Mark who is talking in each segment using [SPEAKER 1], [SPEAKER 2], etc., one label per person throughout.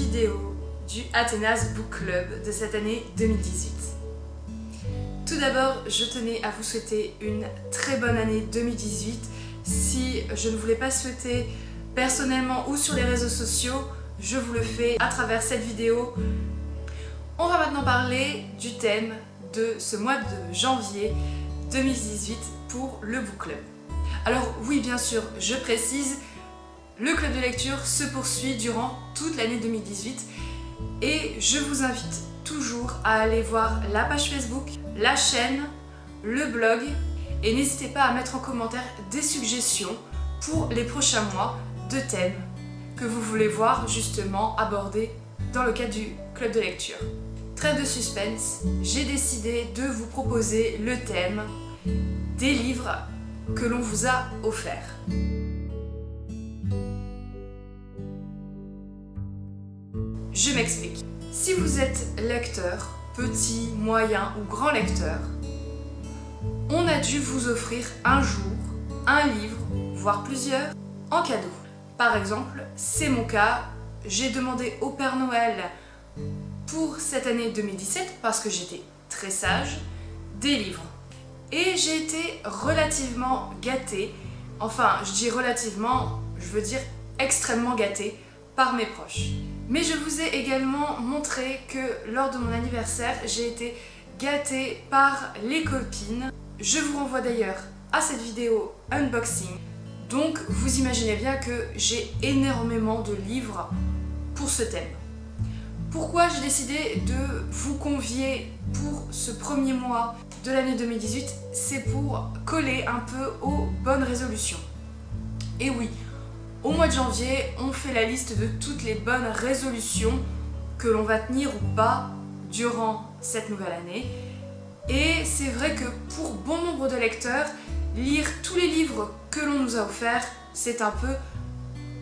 [SPEAKER 1] vidéo du Athénas Book Club de cette année 2018. Tout d'abord, je tenais à vous souhaiter une très bonne année 2018. Si je ne vous l'ai pas souhaité personnellement ou sur les réseaux sociaux, je vous le fais à travers cette vidéo. On va maintenant parler du thème de ce mois de janvier 2018 pour le Book Club. Alors oui, bien sûr, je précise, le club de lecture se poursuit durant toute l'année 2018 et je vous invite toujours à aller voir la page Facebook, la chaîne, le blog et n'hésitez pas à mettre en commentaire des suggestions pour les prochains mois de thèmes que vous voulez voir justement abordés dans le cadre du club de lecture. Trêve de suspense, j'ai décidé de vous proposer le thème des livres que l'on vous a offerts. Je m'explique. Si vous êtes lecteur, petit, moyen ou grand lecteur, on a dû vous offrir un jour un livre, voire plusieurs, en cadeau. Par exemple, c'est mon cas, j'ai demandé au Père Noël pour cette année 2017, parce que j'étais très sage, des livres. Et j'ai été relativement gâtée, enfin je dis relativement, je veux dire extrêmement gâtée par mes proches. Mais je vous ai également montré que lors de mon anniversaire, j'ai été gâtée par les copines. Je vous renvoie d'ailleurs à cette vidéo unboxing. Donc vous imaginez bien que j'ai énormément de livres pour ce thème. Pourquoi j'ai décidé de vous convier pour ce premier mois de l'année 2018? C'est pour coller un peu aux bonnes résolutions. Et oui, au mois de janvier, on fait la liste de toutes les bonnes résolutions que l'on va tenir ou pas durant cette nouvelle année. Et c'est vrai que pour bon nombre de lecteurs, lire tous les livres que l'on nous a offerts, c'est un peu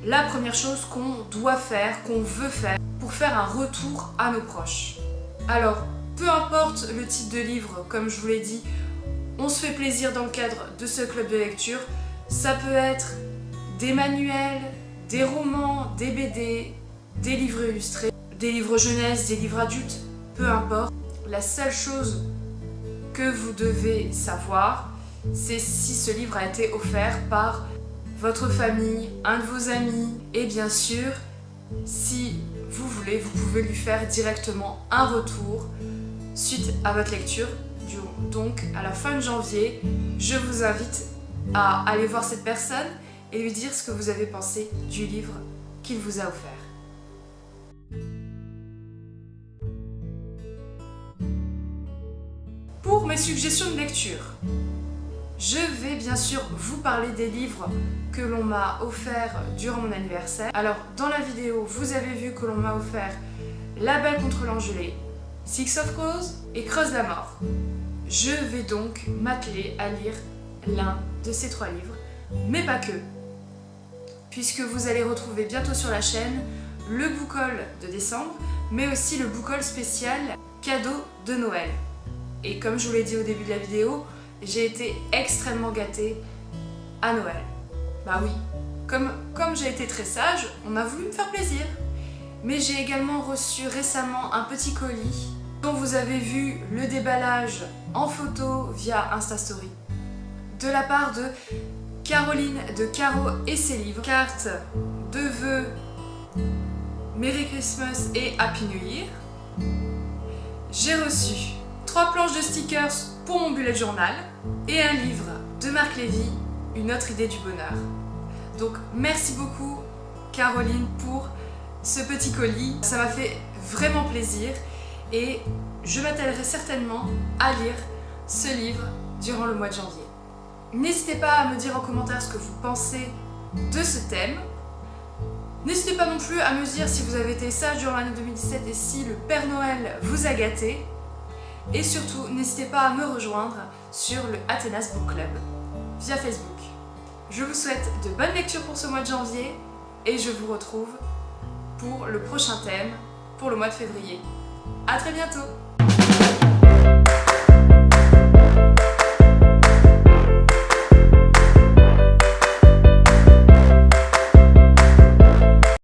[SPEAKER 1] la première chose qu'on doit faire, qu'on veut faire pour faire un retour à nos proches. Alors, peu importe le type de livre, comme je vous l'ai dit, on se fait plaisir dans le cadre de ce club de lecture. Ça peut être des manuels, des romans, des BD, des livres illustrés, des livres jeunesse, des livres adultes, peu importe. La seule chose que vous devez savoir, c'est si ce livre a été offert par votre famille, un de vos amis, et bien sûr, si vous voulez, vous pouvez lui faire directement un retour suite à votre lecture. Donc, à la fin de janvier, je vous invite à aller voir cette personne et lui dire ce que vous avez pensé du livre qu'il vous a offert. Pour mes suggestions de lecture, je vais bien sûr vous parler des livres que l'on m'a offerts durant mon anniversaire. Alors, dans la vidéo, vous avez vu que l'on m'a offert La Belle contre l'Angelée, Six of Crows et Creuse la Mort. Je vais donc m'atteler à lire l'un de ces trois livres, mais pas que, puisque vous allez retrouver bientôt sur la chaîne le book haul de décembre, mais aussi le book haul spécial cadeau de Noël. Et comme je vous l'ai dit au début de la vidéo, j'ai été extrêmement gâtée à Noël. Bah oui, comme j'ai été très sage, on a voulu me faire plaisir. Mais j'ai également reçu récemment un petit colis dont vous avez vu le déballage en photo via Instastory de la part de Caroline de Caro et ses livres. Carte de vœux Merry Christmas et Happy New Year. J'ai reçu 3 planches de stickers pour mon bullet journal et un livre de Marc Lévy, Une autre idée du bonheur. Donc merci beaucoup Caroline pour ce petit colis, ça m'a fait vraiment plaisir et je m'attellerai certainement à lire ce livre durant le mois de janvier. N'hésitez pas à me dire en commentaire ce que vous pensez de ce thème. N'hésitez pas non plus à me dire si vous avez été sage durant l'année 2017 et si le Père Noël vous a gâté. Et surtout, n'hésitez pas à me rejoindre sur le Athénas Book Club via Facebook. Je vous souhaite de bonnes lectures pour ce mois de janvier et je vous retrouve pour le prochain thème pour le mois de février. À très bientôt!